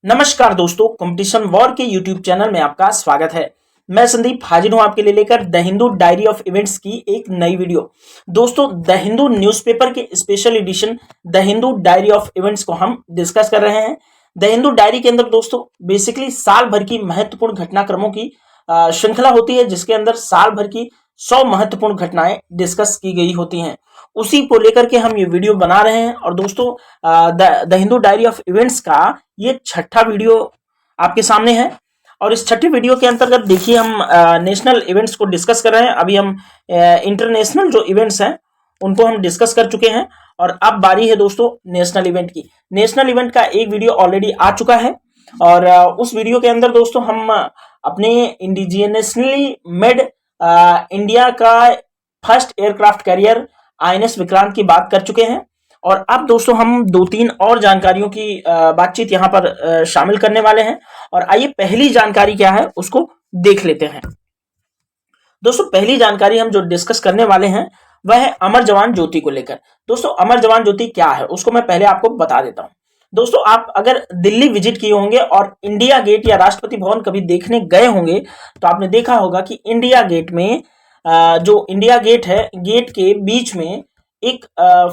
नमस्कार दोस्तों, competition war के यूट्यूब चैनल में आपका स्वागत है। मैं संदीप हाजिर हूं आपके लिए लेकर the Hindu diary of events की एक नई वीडियो। दोस्तों, द हिंदू न्यूज़पेपर के special edition the Hindu diary of events को हम डिस्कस कर रहे हैं। द हिंदू डायरी के अंदर दोस्तों बेसिकली साल भर की महत्वपूर्ण घटनाक्रमों की श्रृंखला होती है, जिसके अंदर साल भर की 100 महत्वपूर्ण घटनाएं डिस्कस की गई होती हैं। उसी को लेकर के हम ये वीडियो बना रहे हैं। और दोस्तों, the Hindu diary of events का ये छठा वीडियो आपके सामने है। और इस छठी वीडियो के अंतर्गत देखिए हम नेशनल इवेंट्स को डिस्कस कर रहे हैं। अभी हम इंटरनेशनल जो इवेंट्स हैं उनको हम डिस्कस कर चुके हैं और अब बारी है दोस्तों नेशनल इवेंट की। नेशनल इवेंट का एक वीडियो ऑलरेडी आ चुका है और उस वीडियो के अंदर दोस्तों हम अपने इंडिजिनियसली मेड इंडिया का first aircraft carrier INS Vikrant की बात कर चुके हैं। और अब दोस्तों हम दो तीन और जानकारियों की बातचीत यहाँ पर शामिल करने वाले हैं। और आइए पहली जानकारी क्या है उसको देख लेते हैं। दोस्तों, पहली जानकारी हम जो डिस्कस करने वाले हैं वह है अमर जवान ज्योति को लेकर। दोस्तों, अमर जवान ज्योति क्या है उसको मैं पहले आपको बता देता हूं। दोस्तों, आप अगर दिल्ली विजिट किए होंगे और इंडिया गेट या राष्ट्रपति भवन कभी देखने गए होंगे तो आपने देखा होगा कि इंडिया गेट में जो इंडिया गेट है, गेट के बीच में एक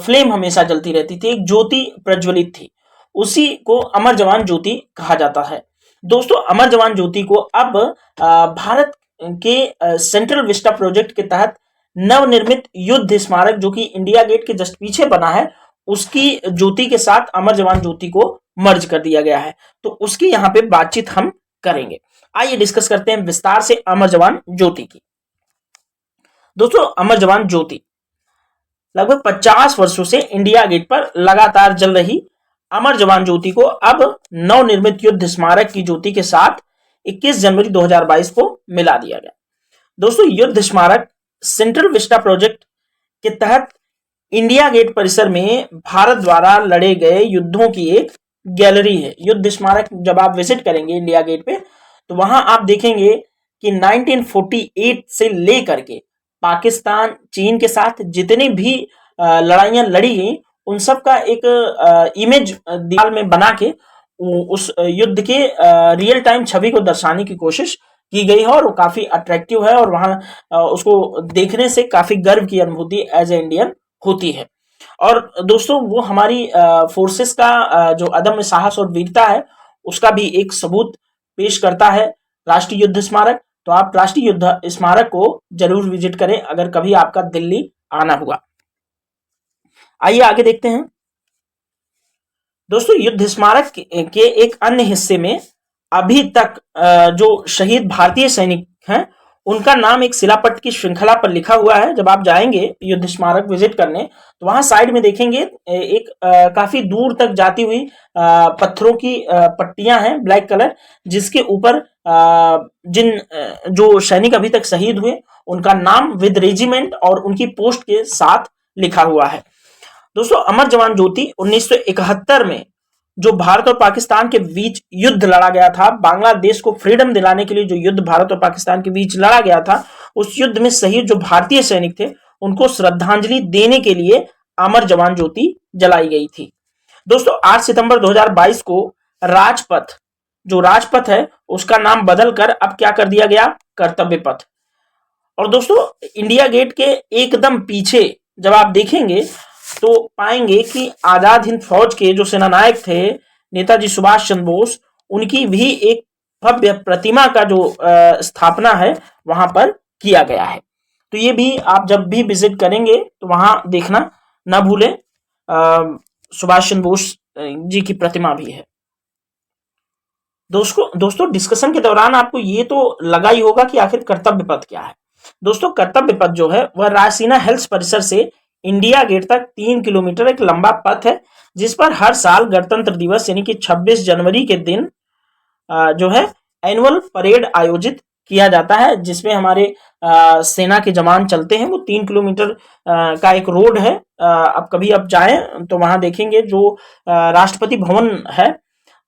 फ्लेम हमेशा जलती रहती थी, एक ज्योति प्रज्वलित थी। उसी को अमर जवान ज्योति कहा जाता है। दोस्तों, अमर जवान ज्योति को अब भारत के सेंट्रल विस्टा प्रोजेक्ट के तहत नवनिर्मित युद्ध स्मारक जो कि इंडिया गेट के जस्ट पीछे बना है, उसकी ज्योति के साथ अमर जवान ज्योति को मर्ज कर दिया गया है। तो उसकी यहाँ पे बातचीत हम करेंगे। आइए डिस्कस करते हैं विस्तार से अमर जवान ज्योति की। दोस्तों, अमर जवान ज्योति लगभग 50 वर्षों से इंडिया गेट पर लगातार जल रही अमर जवान ज्योति को अब नवनिर्मित युद्ध स्मारक की ज्योति के साथ 21 जनवरी 2022 को मिला दिया गया। दोस्तों, युद्ध स्मारक सेंट्रल विस्टा प्रोजेक्ट के तहत इंडिया गेट परिसर में भारत द्वारा लड़े गए युद्धों की एक गैलरी है। युद्ध स्मारक जब आप विजिट करेंगे इंडिया गेट पे तो वहां आप देखेंगे कि 1948 से लेकर के पाकिस्तान, चीन के साथ जितनी भी लड़ाइयां लड़ी गई उन सब का एक इमेज दीवार में बना के उस युद्ध के रियल टाइम छवि को दर्शाने की कोशिश की गई है और वो काफी अट्रैक्टिव है और वहां उसको देखने से काफी गर्व की अनुभूति एज ए इंडियन होती है। और दोस्तों, वो हमारी फोर्सेस का जो अदम्य साहस और वीरता है उसका भी एक सबूत पेश करता है राष्ट्रीय युद्ध स्मारक। तो आप राष्ट्रीय युद्ध स्मारक को जरूर विजिट करें अगर कभी आपका दिल्ली आना हुआ। आइए आगे देखते हैं। दोस्तों, युद्ध स्मारक के एक अन्य हिस्से में अभी तक जो शहीद भारतीय सैनिक हैं उनका नाम एक शिलापट्ट की श्रृंखला पर लिखा हुआ है। जब आप जाएंगे युद्ध स्मारक विजिट करने तो वहां साइड में देखेंगे एक काफी दूर तक जाती हुई पत्थरों की पट्टियां हैं ब्लैक कलर, जिसके ऊपर जिन जो सैनिक अभी तक शहीद हुए उनका नाम विद रेजिमेंट और उनकी पोस्ट के साथ लिखा हुआ है। दोस्तों, अमर जवान ज्योति 1971 में जो भारत और पाकिस्तान के बीच युद्ध लड़ा गया था, बांग्लादेश को फ्रीडम दिलाने के लिए जो युद्ध भारत और पाकिस्तान के बीच लड़ा गया था, उस युद्ध में शहीद जो भारतीय सैनिक थे उनको श्रद्धांजलि देने के लिए अमर जवान ज्योति जलाई गई थी। दोस्तों, 8 सितंबर 2022 को राजपथ, जो राजपथ है उसका नाम बदलकर अब क्या कर दिया गया, कर्तव्य पथ। और दोस्तों, इंडिया गेट के एकदम पीछे जब आप देखेंगे तो पाएंगे कि आजाद हिंद फौज के जो सेनानायक थे नेताजी सुभाष चंद्र बोस, उनकी भी एक भव्य प्रतिमा का जो स्थापना है वहां पर किया गया है। तो ये भी आप जब भी विजिट करेंगे तो वहां देखना ना भूलें। सुभाष चंद्र बोस जी की प्रतिमा भी है। दोस्तों, डिस्कशन के दौरान आपको ये तो लगा ही होगा कि आखिर कर्तव्य पथ क्या है। दोस्तों, कर्तव्य पथ जो है वह रायसीना हिल्स परिसर से इंडिया गेट तक 3 किलोमीटर एक लंबा पथ है, जिस पर हर साल गणतंत्र दिवस यानी कि 26 जनवरी के दिन जो है एनुअल परेड आयोजित किया जाता है, जिसमें हमारे सेना के जवान चलते हैं। वो 3 किलोमीटर का एक रोड है। अब कभी आप जाएं तो वहां देखेंगे जो राष्ट्रपति भवन है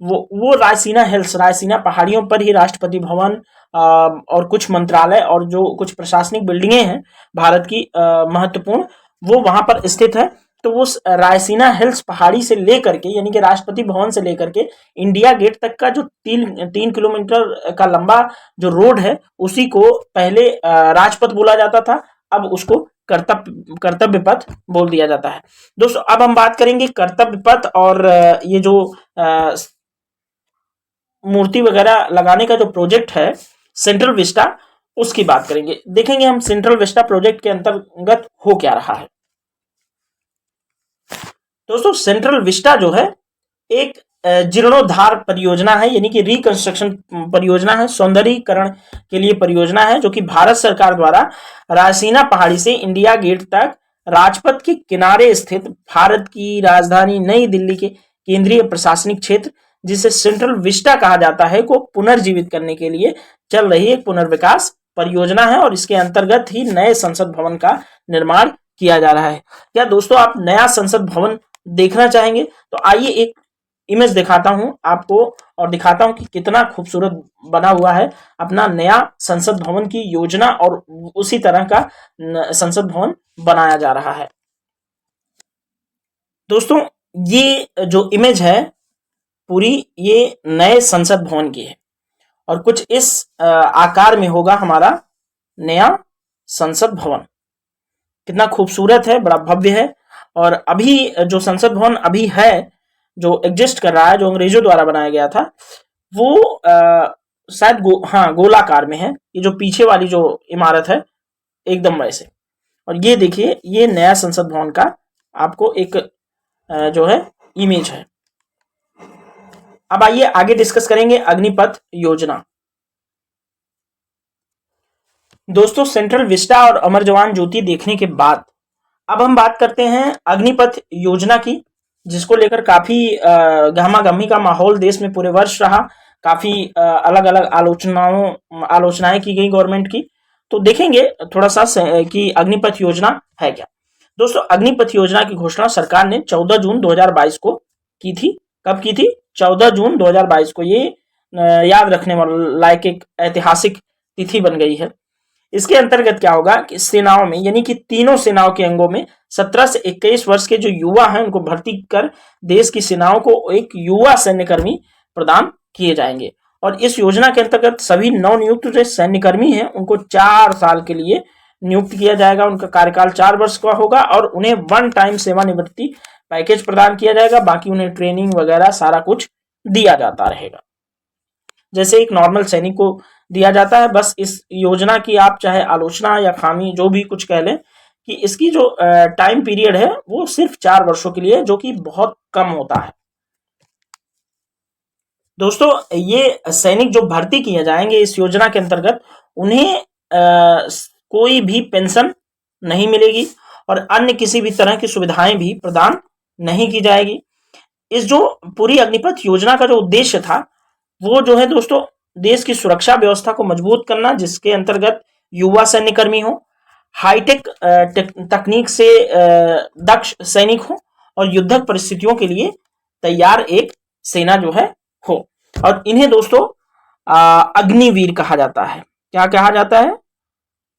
वो रायसीना हिल्स, रायसीना पहाड़ियों पर ही राष्ट्रपति भवन और कुछ मंत्रालय और जो कुछ प्रशासनिक बिल्डिंगें हैं भारत की महत्वपूर्ण, वो वहां पर स्थित है। तो वो रायसीना हिल्स पहाड़ी से लेकर के यानी कि राष्ट्रपति भवन से लेकर के इंडिया गेट तक का जो 3 किलोमीटर का लंबा जो रोड है उसी को पहले राजपथ बोला जाता था, अब उसको कर्तव्य पथ बोल दिया जाता है। दोस्तों अब हम बात करेंगे कर्तव्य पथ और ये जो मूर्ति वगैरह लगाने का जो प्रोजेक्ट है सेंट्रल विस्टा, उसकी बात करेंगे। देखेंगे हम सेंट्रल विस्टा प्रोजेक्ट के अंतर्गत हो क्या रहा है। दोस्तों सेंट्रल विस्टा जो है एक जीर्णोद्धार परियोजना है, यानी कि रिकंस्ट्रक्शन परियोजना है, सौंदर्यीकरण के लिए परियोजना है, जो कि भारत सरकार द्वारा रायसीना पहाड़ी से इंडिया गेट तक राजपथ के किनारे स्थित भारत की राजधानी नई दिल्ली के केंद्रीय प्रशासनिक क्षेत्र, जिसे सेंट्रल विस्टा कहा जाता है, को पुनर्जीवित करने के लिए चल रही एक पुनर्विकास परियोजना है और इसके अंतर्गत ही नए संसद भवन का निर्माण किया जा रहा है। क्या दोस्तों आप नया संसद भवन देखना चाहेंगे? तो आइए एक इमेज दिखाता हूं आपको और दिखाता हूं कि कितना खूबसूरत बना हुआ है अपना नया संसद भवन की योजना, और उसी तरह का संसद भवन बनाया जा रहा है। दोस्तों ये जो इमेज है पूरी, ये नए संसद भवन की है और कुछ इस आकार में होगा हमारा नया संसद भवन। कितना खूबसूरत है, बड़ा भव्य है। और अभी जो संसद भवन अभी है, जो एग्जिस्ट कर रहा है, जो अंग्रेजों द्वारा बनाया गया था, वो शायद गोलाकार में है। ये जो पीछे वाली जो इमारत है एकदम वैसे। और ये देखिए, ये नया संसद भवन का आपको एक जो है इमेज है। अब आइए आगे डिस्कस करेंगे अग्निपथ योजना। दोस्तों सेंट्रल विस्टा और अमर जवान ज्योति देखने के बाद अब हम बात करते हैं अग्निपथ योजना की, जिसको लेकर काफी गहमागहमी का माहौल देश में पूरे वर्ष रहा। काफी अलग अलग आलोचनाएं की गई गवर्नमेंट की। तो देखेंगे थोड़ा सा कि अग्निपथ योजना है क्या। दोस्तों अग्निपथ योजना की घोषणा सरकार ने 14 जून 2022 को की थी। कब की थी? 14 जून 2022 को। ये याद रखने वाला लायक एक ऐतिहासिक तिथि बन गई है। इसके अंतर्गत क्या होगा कि सेनाओं में, यानी कि तीनों सेनाओं के अंगों में 17 से 21 वर्ष के जो युवा हैं उनको भर्ती कर देश की सेनाओं को एक युवा सैन्यकर्मी प्रदान किए जाएंगे। और इस योजना के अंतर्गत सभी नवनियुक्त जो सैन्यकर्मी हैं उनको 4 साल के लिए नियुक्त किया जाएगा। उनका कार्यकाल 4 वर्ष का होगा और उन्हें वन टाइम सेवानिवृत्ति पैकेज प्रदान किया जाएगा। बाकी उन्हें ट्रेनिंग वगैरह सारा कुछ दिया जाता रहेगा, जैसे एक नॉर्मल सैनिक को दिया जाता है। बस इस योजना की आप चाहे आलोचना या खामी जो भी कुछ कह लें, कि इसकी जो टाइम पीरियड है वो सिर्फ 4 वर्षों के लिए, जो कि बहुत कम होता है। दोस्तों ये सैनिक जो भर्ती किए जाएंगे इस योजना के अंतर्गत, उन्हें कोई भी पेंशन नहीं मिलेगी और अन्य किसी भी तरह की सुविधाएं भी प्रदान नहीं की जाएगी। इस जो पूरी अग्निपथ योजना का जो उद्देश्य था वो जो है दोस्तों, देश की सुरक्षा व्यवस्था को मजबूत करना, जिसके अंतर्गत युवा सैन्यकर्मी हो, हाईटेक तकनीक से दक्ष सैनिक हो और युद्धक परिस्थितियों के लिए तैयार एक सेना जो है हो। और इन्हें दोस्तों अग्निवीर कहा जाता है। क्या कहा जाता है?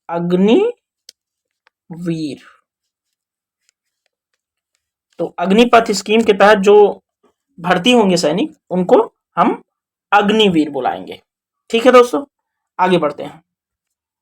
अग्निवीर। तो अग्निपथ स्कीम के तहत जो भर्ती होंगे सैनिक, उनको हम अग्निवीर बुलाएंगे। ठीक है दोस्तों, आगे बढ़ते हैं।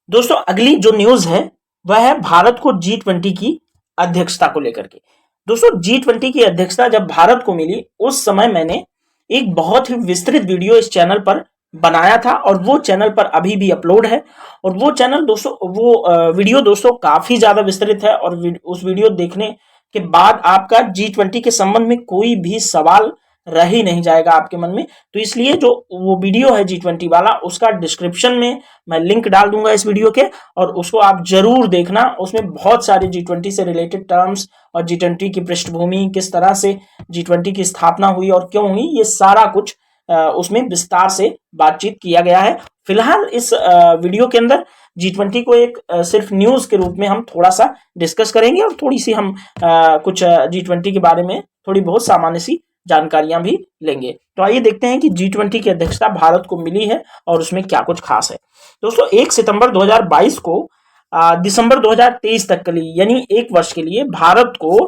दोस्तों अगली जो न्यूज है वह है भारत को G20 की अध्यक्षता को लेकर के। दोस्तों G20 की अध्यक्षता जब भारत को मिली, उस समय मैंने एक बहुत ही विस्तृत वीडियो इस चैनल पर बनाया था और वो चैनल पर अभी भी अपलोड है। और वो चैनल दोस्तों, वो वीडियो दोस्तों काफी ज्यादा विस्तृत है और उस वीडियो देखने के बाद आपका G20 के संबंध में कोई भी सवाल रह ही नहीं जाएगा आपके मन में। तो इसलिए जो वो वीडियो है G20 वाला, उसका डिस्क्रिप्शन में मैं लिंक डाल दूंगा इस वीडियो के, और उसको आप जरूर देखना। उसमें बहुत सारे G20 से रिलेटेड टर्म्स और G20 की पृष्ठभूमि, किस तरह से G20 की स्थापना हुई और क्यों हुई, ये सारा कुछ उसमें विस्तार से बातचीत किया गया है। फिलहाल इस वीडियो के अंदर G20 को एक सिर्फ न्यूज के रूप में हम थोड़ा सा डिस्कस करेंगे और थोड़ी सी हम कुछ G20 के बारे में थोड़ी बहुत सामान्य सी जानकारियां भी लेंगे। तो आइए देखते हैं कि G20 की अध्यक्षता भारत को मिली है और उसमें क्या कुछ खास है। दोस्तों 1 सितंबर 2022 को दिसंबर 2023 तक के लिए, यानी 1 वर्ष के लिए भारत को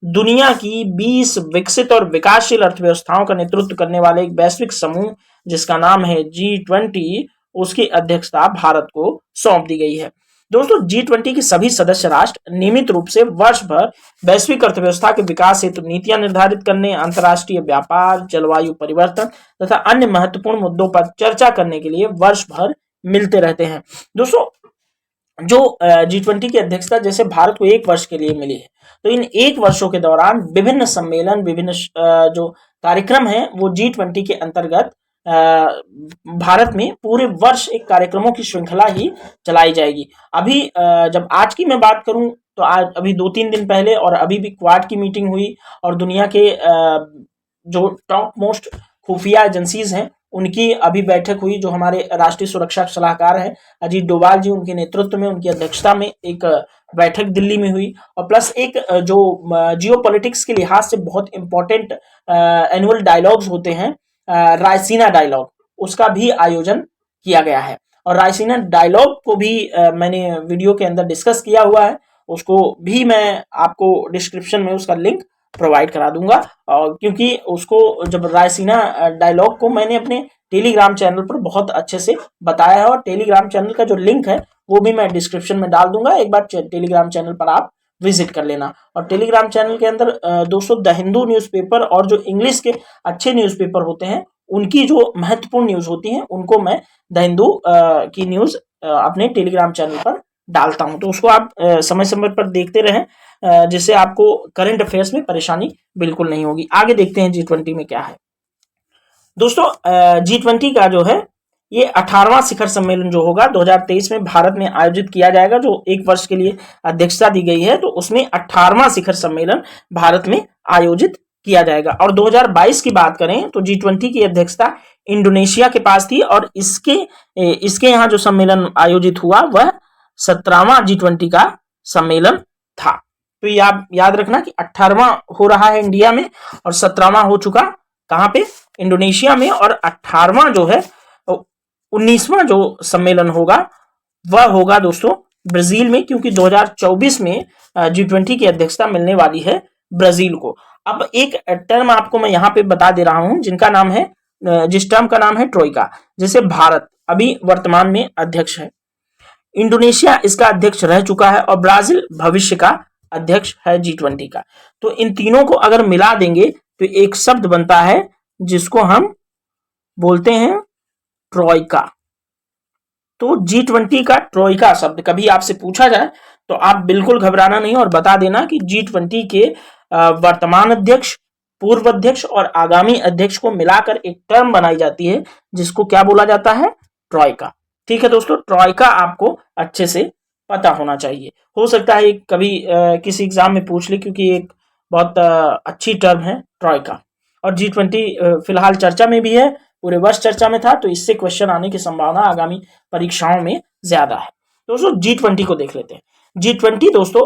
दुनिया की 20 विकसित और विकासशील अर्थव्यवस्थाओं का नेतृत्व करने वाले एक वैश्विक समूह जिसका नाम है G20, उसकी अध्यक्षता भारत को सौंप दी गई है। दोस्तों, G20 के सभी सदस्य राष्ट्र नियमित रूप से वर्ष भर वैश्विक अर्थव्यवस्था के विकास हेतु नीतियां निर्धारित करने, अंतर्राष्ट्रीय व्यापार, जलवायु परिवर्तन तथा अन्य महत्वपूर्ण मुद्दों पर चर्चा करने के लिए वर्ष भर मिलते रहते हैं। दोस्तों, जो G20 की अध्यक्षता जैसे भारत को 1 वर्ष के लिए मिली है, तो इन 1 वर्षों के दौरान विभिन्न सम्मेलन, विभिन्न जो कार्यक्रम हैं वो G20 के अंतर्गत भारत में पूरे वर्ष एक कार्यक्रमों की श्रृंखला ही चलाई जाएगी। अभी जब आज की मैं बात करूं तो आज अभी 2-3 दिन पहले और अभी भी क्वाड की मीटिंग हुई और दुनिया के जो टॉप मोस्ट खुफिया एजेंसीज हैं उनकी अभी बैठक हुई। जो हमारे राष्ट्रीय सुरक्षा सलाहकार हैं अजीत डोभाल जी, उनके नेतृत्व में, उनकी अध्यक्षता में एक बैठक दिल्ली में हुई। और प्लस एक जो जियो पॉलिटिक्स के लिहाज से बहुत इंपॉर्टेंट एनुअल डायलॉग्स होते हैं, रायसीना डायलॉग, उसका भी आयोजन किया गया है। और रायसीना डायलॉग को भी मैंने वीडियो के अंदर डिस्कस किया हुआ है, उसको भी मैं आपको डिस्क्रिप्शन में उसका लिंक प्रोवाइड करा दूंगा। और क्योंकि उसको जब रायसीना डायलॉग को मैंने अपने टेलीग्राम चैनल पर बहुत अच्छे से बताया है और टेलीग्राम चैनल का जो लिंक है वो भी मैं डिस्क्रिप्शन में डाल दूंगा, एक बार टेलीग्राम चैनल पर आप विजिट कर लेना। और टेलीग्राम चैनल के अंदर दोस्तों द हिंदू न्यूज़पेपर और जो इंग्लिश के अच्छे न्यूज़पेपर होते हैं उनकी जो महत्वपूर्ण न्यूज़ होती हैं उनको मैं द हिंदू की न्यूज़ अपने टेलीग्राम चैनल पर डालता हूं, तो उसको आप समय समय पर देखते रहें जिससे आपको करंट अफेयर्स में परेशानी बिल्कुल नहीं होगी। आगे देखते हैं G20 में क्या है। दोस्तों, G20 का जो है ये 18वां शिखर सम्मेलन जो होगा 2023 में भारत में आयोजित किया जाएगा, जो 1 वर्ष के लिए अध्यक्षता दी गई है, तो उसमें 18वां शिखर सम्मेलन भारत में आयोजित किया जाएगा। और 2022 की बात करें तो G20 की अध्यक्षता इंडोनेशिया के पास थी और इसके यहाँ जो सम्मेलन आयोजित हुआ वह 17वां G20 का सम्मेलन था। तो ये आप याद रखना कि 18वां हो रहा है इंडिया में और 17वां हो चुका कहां पे, इंडोनेशिया में। और 18वां जो है 19वां जो सम्मेलन होगा वह होगा दोस्तों ब्राजील में, क्योंकि 2024 में G20 की अध्यक्षता मिलने वाली है ब्राजील को। अब एक टर्म आपको मैं यहाँ पे बता दे रहा हूं जिनका नाम है, जिस टर्म का नाम है ट्रोइका, जिसे भारत अभी वर्तमान में अध्यक्ष है, इंडोनेशिया इसका अध्यक्ष रह चुका है और ब्राजील भविष्य का अध्यक्ष है G20 का। तो इन तीनों को अगर मिला देंगे तो एक शब्द बनता है जिसको हम बोलते हैं ट्रोइका। तो G20 का ट्रोइका शब्द कभी आपसे पूछा जाए तो आप बिल्कुल घबराना नहीं और बता देना कि G20 के वर्तमान अध्यक्ष, पूर्व अध्यक्ष और आगामी अध्यक्ष को मिलाकर एक टर्म बनाई जाती है जिसको क्या बोला जाता है, ट्रोइका। ठीक है दोस्तों, ट्रोइका आपको अच्छे से पता होना चाहिए। हो सकता है कभी किसी एग्जाम में पूछ ले, क्योंकि एक बहुत अच्छी टर्म है ट्रोइका। और G20 फिलहाल चर्चा में भी है, पूरे वर्ष चर्चा में था, तो इससे क्वेश्चन आने की संभावना आगामी परीक्षाओं में ज्यादा है। दोस्तों G20 को देख लेते हैं। G20 दोस्तों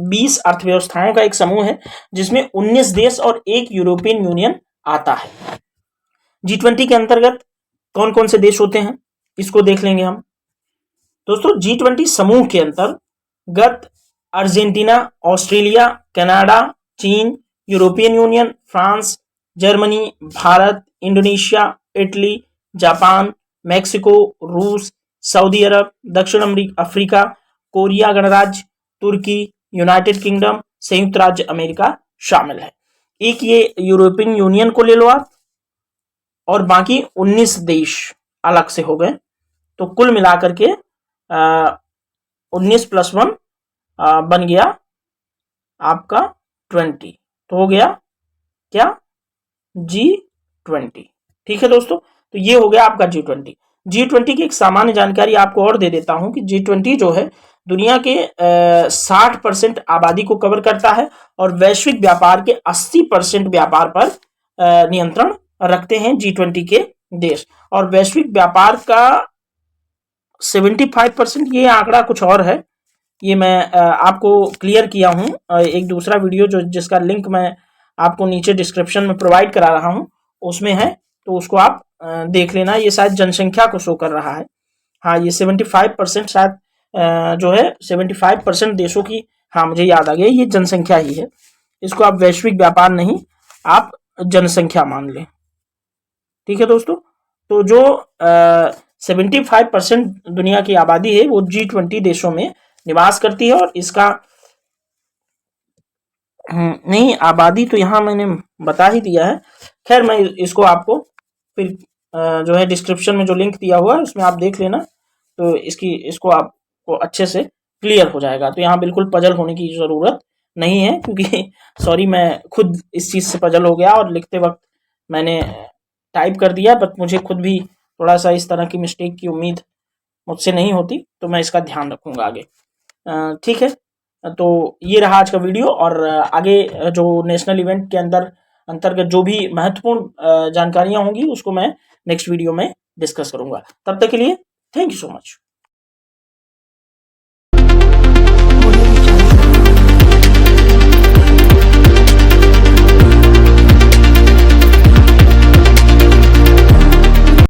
20 अर्थव्यवस्थाओं का एक समूह है जिसमें 19 देश और एक यूरोपियन यूनियन आता है। G20 के अंतर्गत कौन कौन से देश होते हैं इसको देख लेंगे हम। दोस्तों G20 समूह के अंतर्गत अर्जेंटीना, ऑस्ट्रेलिया, कनाडा, चीन, European union, France, Germany, Bharat, Indonesia, Italy, Japan, Mexico, रूस, सऊदी अरब, दक्षिण अफ्रीका, कोरिया गणराज्य, तुर्की, यूनाइटेड किंगडम, संयुक्त राज्य अमेरिका शामिल है। एक ये यूरोपियन यूनियन को ले लो आप, और बाकी 19 देश अलग से हो गए, तो कुल मिलाकर के 19 + 1 बन गया आपका 20, तो हो गया क्या, G20। ठीक है दोस्तों, तो ये हो गया आपका G20। G20 की एक सामान्य जानकारी आपको और दे देता हूं कि G20 जो है दुनिया के 60% आबादी को कवर करता है और वैश्विक व्यापार के 80% व्यापार पर नियंत्रण रखते हैं G20 के देश। और वैश्विक व्यापार का 75%, ये आंकड़ा कुछ और है, ये मैं आपको क्लियर किया हूं एक दूसरा वीडियो जिसका लिंक मैं आपको नीचे डिस्क्रिप्शन में प्रोवाइड करा रहा हूं, उसमें है, तो उसको आप देख लेना। ये शायद जनसंख्या को शो कर रहा है। हाँ, ये 75% शायद जो है 75% देशों की, हाँ मुझे याद आ गया, ये जनसंख्या ही है। इसको आप वैश्विक व्यापार नहीं, आप जनसंख्या मान लें। ठीक है दोस्तों, तो जो 75% दुनिया की आबादी है वो G20 देशों में निवास करती है, और इसका नहीं, आबादी तो यहाँ मैंने बता ही दिया है। खैर, मैं इसको आपको फिर जो है डिस्क्रिप्शन में जो लिंक दिया हुआ है उसमें आप देख लेना, तो इसको आपको अच्छे से क्लियर हो जाएगा। तो यहाँ बिल्कुल पजल होने की ज़रूरत नहीं है, क्योंकि सॉरी, मैं खुद इस चीज़ से पजल हो गया और लिखते वक्त मैंने टाइप कर दिया, बट मुझे खुद भी थोड़ा सा इस तरह की मिस्टेक की उम्मीद मुझसे नहीं होती, तो मैं इसका ध्यान रखूंगा आगे। ठीक है, तो ये रहा आज का वीडियो, और आगे जो नेशनल इवेंट के अंतर्गत जो भी महत्वपूर्ण जानकारियां होंगी उसको मैं नेक्स्ट वीडियो में डिस्कस करूंगा। तब तक के लिए थैंक यू सो मच।